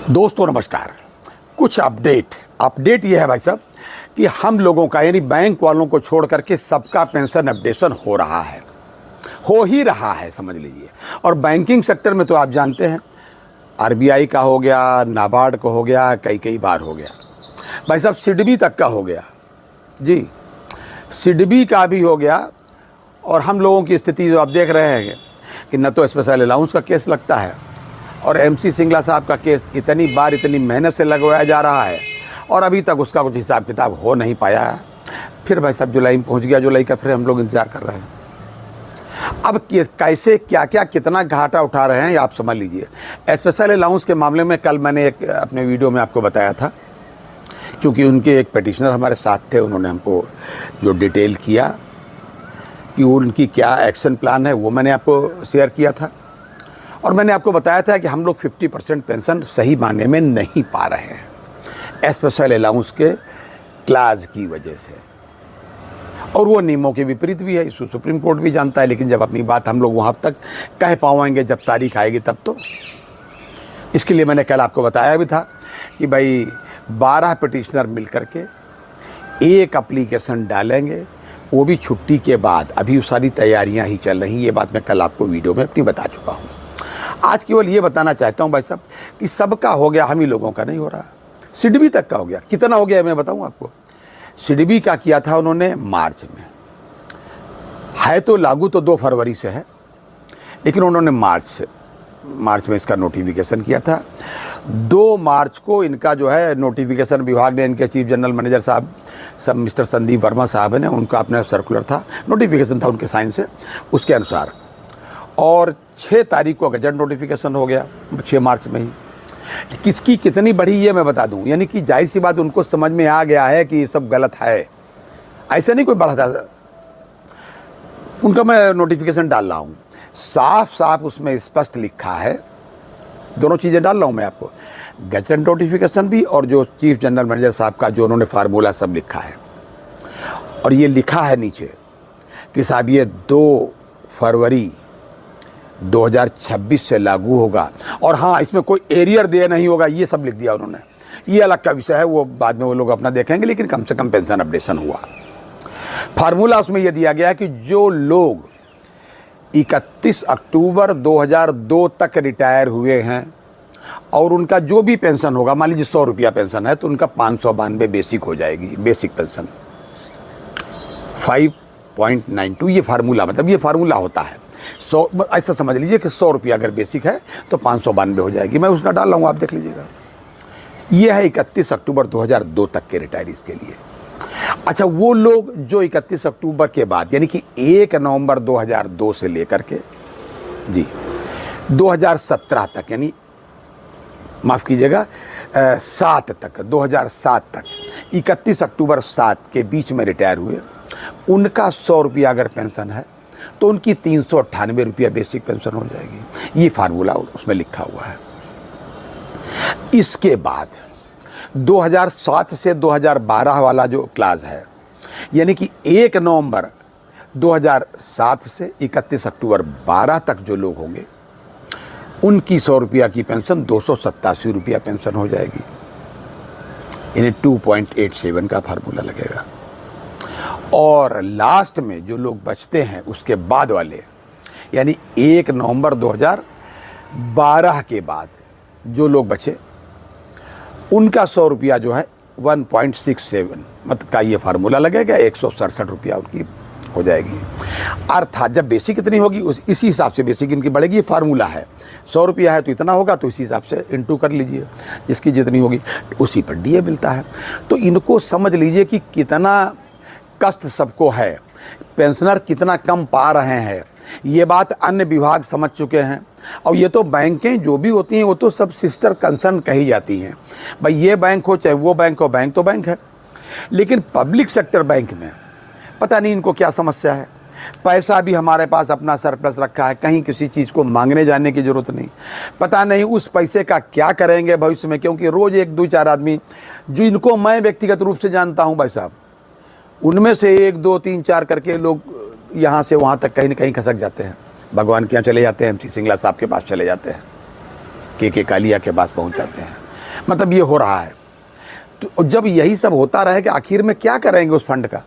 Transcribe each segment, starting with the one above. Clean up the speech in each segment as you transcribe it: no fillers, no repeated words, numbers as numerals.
दोस्तों नमस्कार। कुछ अपडेट ये है भाई साहब कि हम लोगों का यानी बैंक वालों को छोड़ करके सबका पेंशन अपडेशन हो ही रहा है समझ लीजिए। और बैंकिंग सेक्टर में तो आप जानते हैं आरबीआई का हो गया, नाबार्ड का हो गया, कई बार हो गया भाई साहब, सिडबी तक का हो गया जी, सिडबी का भी हो गया। और हम लोगों की स्थिति जो आप देख रहे हैं कि न तो स्पेशल अलाउंस का केस लगता है और एमसी सिंगला साहब का केस इतनी बार इतनी मेहनत से लगवाया जा रहा है और अभी तक उसका कुछ हिसाब किताब हो नहीं पाया है। फिर भाई साहब जुलाई में पहुंच गया, जुलाई का फिर हम लोग इंतज़ार कर रहे हैं। अब कैसे क्या कितना घाटा उठा रहे हैं आप समझ लीजिए। स्पेशल अलाउंस के मामले में कल मैंने एक अपने वीडियो में आपको बताया था, क्योंकि उनके एक पिटिशनर हमारे साथ थे, उन्होंने हमको जो डिटेल किया कि उनकी क्या एक्शन प्लान है वो मैंने आपको शेयर किया था। और मैंने आपको बताया था कि हम लोग 50% पेंशन सही मायने में नहीं पा रहे हैं स्पेशल अलाउंस के क्लाज की वजह से, और वो नियमों के विपरीत भी है, इसको सुप्रीम कोर्ट भी जानता है। लेकिन जब अपनी बात हम लोग वहाँ तक कह पाएंगे जब तारीख आएगी तब तो। इसके लिए मैंने कल आपको बताया भी था कि भाई 12 पिटिशनर मिल करके एक एप्लीकेशन डालेंगे, वो भी छुट्टी के बाद। अभी सारी तैयारियां ही चल रही, ये बात मैं कल आपको वीडियो में अपनी बता चुका हूँ। आज केवल ये बताना चाहता हूँ भाई साहब कि सबका हो गया, हम ही लोगों का नहीं हो रहा। सिडबी तक का हो गया, कितना हो गया मैं बताऊँ आपको। सिडबी का किया था उन्होंने मार्च में, है तो लागू तो 2 फरवरी से है, लेकिन उन्होंने मार्च में इसका नोटिफिकेशन किया था। 2 मार्च को इनका जो है नोटिफिकेशन विभाग ने, इनके चीफ जनरल मैनेजर साहब मिस्टर संदीप वर्मा साहब ने, उनका अपना सर्कुलर था, नोटिफिकेशन था उनके साइन से, उसके अनुसार। और 6 तारीख को गजट नोटिफिकेशन हो गया, 6 मार्च में ही। किसकी कितनी बढ़ी ये मैं बता दूं, यानी कि जाहिर सी बात उनको समझ में आ गया है कि ये सब गलत है, ऐसे नहीं कोई बढ़ा था। उनका मैं नोटिफिकेशन डाल रहा हूँ, साफ उसमें स्पष्ट लिखा है, दोनों चीज़ें डाल रहा हूँ मैं आपको, गजट नोटिफिकेशन भी और जो चीफ जनरल मैनेजर साहब का जो उन्होंने फार्मूला सब लिखा है। और ये लिखा है नीचे कि साहब ये 2 फरवरी 2026 से लागू होगा, और हाँ इसमें कोई एरियर दे नहीं होगा, ये सब लिख दिया उन्होंने। ये अलग का विषय है, वो बाद में वो लोग अपना देखेंगे, लेकिन कम से कम पेंशन अपडेशन हुआ। फार्मूला उसमें यह दिया गया है कि जो लोग 31 अक्टूबर 2002 तक रिटायर हुए हैं और उनका जो भी पेंशन होगा, मान लीजिए 100 रुपया पेंशन है तो उनका 592 बेसिक हो जाएगी, बेसिक पेंशन 5.92। ये फार्मूला, मतलब ये फार्मूला होता है 100, ऐसा समझ लीजिए कि 100 रुपया अगर बेसिक है तो 592 हो जाएगी। मैं उसका डाल रहा हूँ, आप देख लीजिएगा। ये है 31 अक्टूबर 2002 तक के रिटायरीज के लिए। अच्छा, वो लोग जो 31 अक्टूबर के बाद यानी कि 1 नवंबर 2002 से लेकर के जी 2017 तक, यानी माफ़ कीजिएगा 7 तक, 2007 तक, 31 अक्टूबर 7 के बीच में रिटायर हुए, उनका 100 रुपया अगर पेंशन है तो उनकी 398 रुपया बेसिक पेंशन हो जाएगी। ये फार्मूला उसमें लिखा हुआ है। इसके बाद 2007 से 2012 वाला जो क्लास है, यानी कि 1 नवंबर 2007 से 31 अक्टूबर 12 तक जो लोग होंगे, उनकी 100 रुपया की पेंशन 287 रुपया पेंशन हो जाएगी। यानी 2.87 का फार्मूला लगेगा। और लास्ट में जो लोग बचते हैं उसके बाद वाले, यानी 1 नवंबर 2012 के बाद जो लोग बचे, उनका 100 रुपया जो है 1.67 मतलब का ये फार्मूला लगेगा, 167 रुपया उनकी हो जाएगी। अर्थात जब बेसिक इतनी होगी इसी हिसाब से बेसिक इनकी बढ़ेगी। ये फार्मूला है, 100 रुपया है तो इतना होगा, तो इसी हिसाब से इंटू कर लीजिए, जिसकी जितनी होगी उसी पर डीए मिलता है। तो इनको समझ लीजिए कि कितना कष्ट सबको है, पेंशनर कितना कम पा रहे हैं। ये बात अन्य विभाग समझ चुके हैं। और ये तो बैंकें जो भी होती हैं वो तो सब सिस्टर कंसर्न कही जाती हैं। भाई ये बैंक हो चाहे वो बैंक हो, बैंक तो बैंक है। लेकिन पब्लिक सेक्टर बैंक में पता नहीं इनको क्या समस्या है। पैसा भी हमारे पास अपना सरप्लस रखा है, कहीं किसी चीज़ को मांगने जाने की ज़रूरत नहीं। पता नहीं उस पैसे का क्या करेंगे भविष्य में, क्योंकि रोज़ 1 2 4 आदमी जो इनको मैं व्यक्तिगत रूप से जानता हूँ भाई साहब, उनमें से 1 2 3 4 करके लोग यहाँ से वहाँ तक कहीं न कहीं खसक जाते हैं। भगवान के यहाँ चले जाते हैं, एमसी सिंगला साहब के पास चले जाते हैं, के कालिया के पास पहुँच जाते हैं। मतलब ये हो रहा है। तो जब यही सब होता रहे कि आखिर में क्या करेंगे उस फंड का?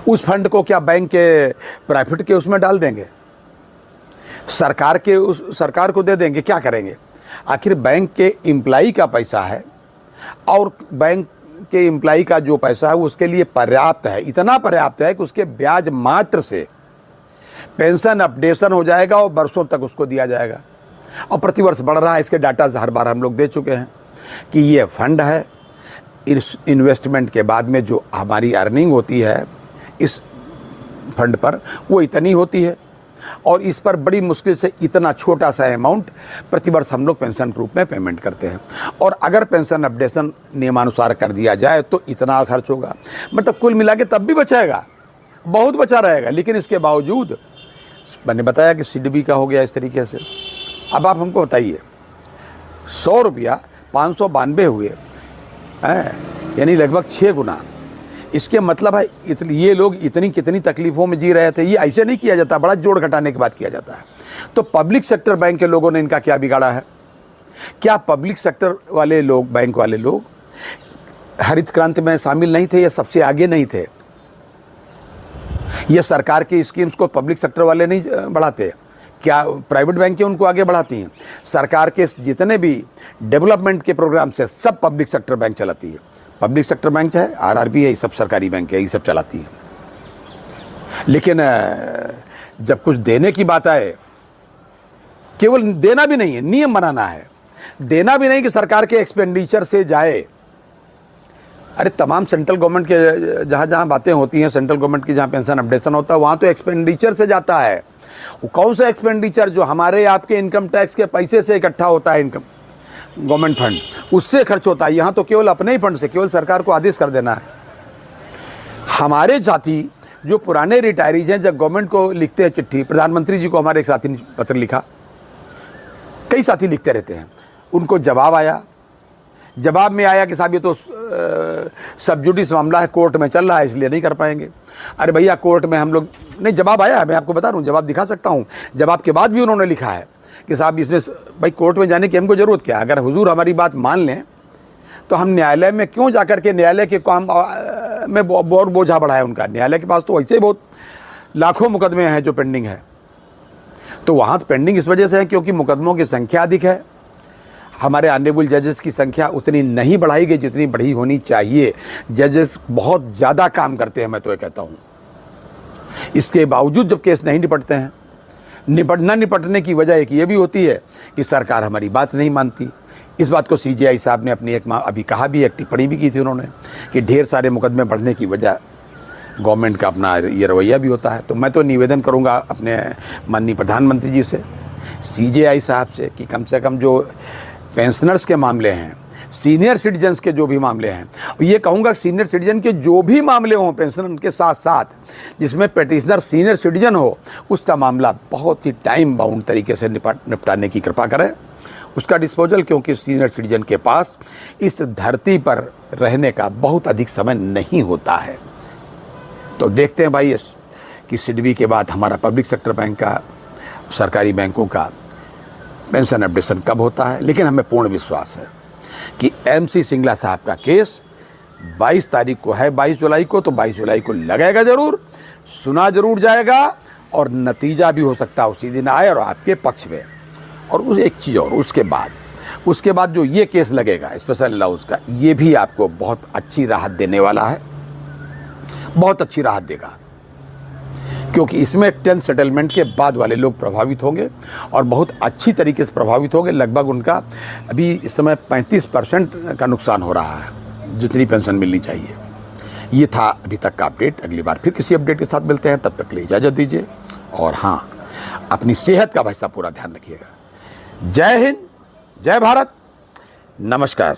उस फंड को क्या बैंक के प्राइवेट के उसमें डाल देंगे, सरकार को दे देंगे, क्या करेंगे? आखिर बैंक के एम्प्लाई का पैसा है और बैंक के एम्प्लाई का जो पैसा है उसके लिए पर्याप्त है, इतना पर्याप्त है कि उसके ब्याज मात्र से पेंशन अपडेशन हो जाएगा और वर्षों तक उसको दिया जाएगा। और प्रतिवर्ष बढ़ रहा है। इसके डाटा हर बार हम लोग दे चुके हैं कि ये फंड है, इस इन्वेस्टमेंट के बाद में जो हमारी अर्निंग होती है इस फंड पर वो इतनी होती है और इस पर बड़ी मुश्किल से इतना छोटा सा अमाउंट प्रतिवर्ष हम लोग पेंशन के रूप में पेमेंट करते हैं। और अगर पेंशन अपडेशन नियमानुसार कर दिया जाए तो इतना खर्च होगा। मतलब कुल मिला के तब भी बचाएगा, बहुत बचा रहेगा। लेकिन इसके बावजूद मैंने बताया कि सीडीबी का हो गया इस तरीके से। अब आप हमको बताइए, 100 रुपया 592 हुए हैं, यानी लगभग 6 गुना। इसके मतलब है ये लोग इतनी कितनी तकलीफ़ों में जी रहे थे। ये ऐसे नहीं किया जाता, बड़ा जोड़ घटाने के बाद किया जाता है। तो पब्लिक सेक्टर बैंक के लोगों ने इनका क्या बिगाड़ा है? क्या पब्लिक सेक्टर वाले लोग, बैंक वाले लोग हरित क्रांति में शामिल नहीं थे या सबसे आगे नहीं थे? ये सरकार की स्कीम्स को पब्लिक सेक्टर वाले नहीं बढ़ाते? क्या प्राइवेट बैंकें उनको आगे बढ़ाती हैं? सरकार के जितने भी डेवलपमेंट के प्रोग्राम से सब पब्लिक सेक्टर बैंक चलाती है। पब्लिक सेक्टर बैंक चाहे आरआरबी है, ये सब सरकारी बैंक है, ये सब चलाती है। लेकिन जब कुछ देने की बात आए, केवल देना भी नहीं है, नियम बनाना है। देना भी नहीं कि सरकार के एक्सपेंडिचर से जाए। अरे तमाम सेंट्रल गवर्नमेंट के जहाँ जहाँ बातें होती हैं, सेंट्रल गवर्नमेंट की जहाँ पेंशन अपडेशन होता है, वहाँ तो एक्सपेंडिचर से जाता है। वो कौन सा एक्सपेंडिचर? जो हमारे आपके इनकम टैक्स के पैसे से इकट्ठा होता है, इनकम गवर्नमेंट फंड, उससे खर्च होता है। यहाँ तो केवल अपने ही फंड से, केवल सरकार को आदेश कर देना है। हमारे साथी जो पुराने रिटायरीज हैं, जब गवर्नमेंट को लिखते हैं चिट्ठी, प्रधानमंत्री जी को हमारे एक साथी ने पत्र लिखा, कई साथी लिखते रहते हैं, उनको जवाब आया। जवाब में आया कि साहब ये तो सब जुडिस मामला है, कोर्ट में चल रहा है, इसलिए नहीं कर पाएंगे। अरे भैया, कोर्ट में हम लोग नहीं, जवाब आया, मैं आपको बता रहा हूँ, जवाब दिखा सकता हूँ। जवाब के बाद भी उन्होंने लिखा है कि साहब इसमें भाई कोर्ट में जाने की हमको ज़रूरत क्या है? अगर हुजूर हमारी बात मान लें तो हम न्यायालय में क्यों जाकर के न्यायालय के काम में और बोझा बढ़ाए उनका? न्यायालय के पास तो वैसे ही बहुत लाखों मुकदमे हैं जो पेंडिंग है। तो वहाँ तो पेंडिंग इस वजह से है क्योंकि मुकदमों की संख्या अधिक है। हमारे ऑनरेबल जजेस की संख्या उतनी नहीं बढ़ाई गई जितनी बढ़ी होनी चाहिए। जजेस बहुत ज़्यादा काम करते हैं, मैं तो ये कहता हूँ। इसके बावजूद जब केस नहीं निपटते हैं, निपटने की वजह एक ये भी होती है कि सरकार हमारी बात नहीं मानती। इस बात को सीजेआई साहब ने अपनी अभी कहा भी, एक टिप्पणी भी की थी उन्होंने कि ढेर सारे मुकदमे बढ़ने की वजह गवर्नमेंट का अपना ये रवैया भी होता है। तो मैं तो निवेदन करूंगा अपने माननीय प्रधानमंत्री जी से, सीजेआई साहब से, कि कम से कम जो पेंशनर्स के मामले हैं, सीनियर सिटीजन्स के जो भी मामले हैं, ये कहूँगा सीनियर सिटीजन के जो भी मामले हों पेंशन के साथ साथ, जिसमें पेटिशनर सीनियर सिटीजन हो, उसका मामला बहुत ही टाइम बाउंड तरीके से निपटाने की कृपा करें, उसका डिस्पोजल। क्योंकि सीनियर सिटीजन के पास इस धरती पर रहने का बहुत अधिक समय नहीं होता है। तो देखते हैं भाई कि सीडीबी के बाद हमारा पब्लिक सेक्टर बैंक का, सरकारी बैंकों का पेंशन अपडेशन कब होता है। लेकिन हमें पूर्ण विश्वास है कि MC सिंगला साहब का केस 22 तारीख को है, 22 जुलाई को, तो 22 जुलाई को लगेगा ज़रूर, सुना ज़रूर जाएगा और नतीजा भी हो सकता है उसी दिन आए और आपके पक्ष में। और उस एक चीज़ और, उसके बाद जो ये केस लगेगा स्पेशल अलाउंस का, ये भी आपको बहुत अच्छी राहत देने वाला है, बहुत अच्छी राहत देगा। क्योंकि इसमें 10 सेटलमेंट के बाद वाले लोग प्रभावित होंगे और बहुत अच्छी तरीके से प्रभावित होंगे। लगभग उनका अभी इस समय 35% का नुकसान हो रहा है, जितनी पेंशन मिलनी चाहिए। ये था अभी तक का अपडेट। अगली बार फिर किसी अपडेट के साथ मिलते हैं, तब तक के लिए इजाज़त दीजिए। और हाँ, अपनी सेहत का भाई साहब पूरा ध्यान रखिएगा। जय हिंद, जय भारत, नमस्कार।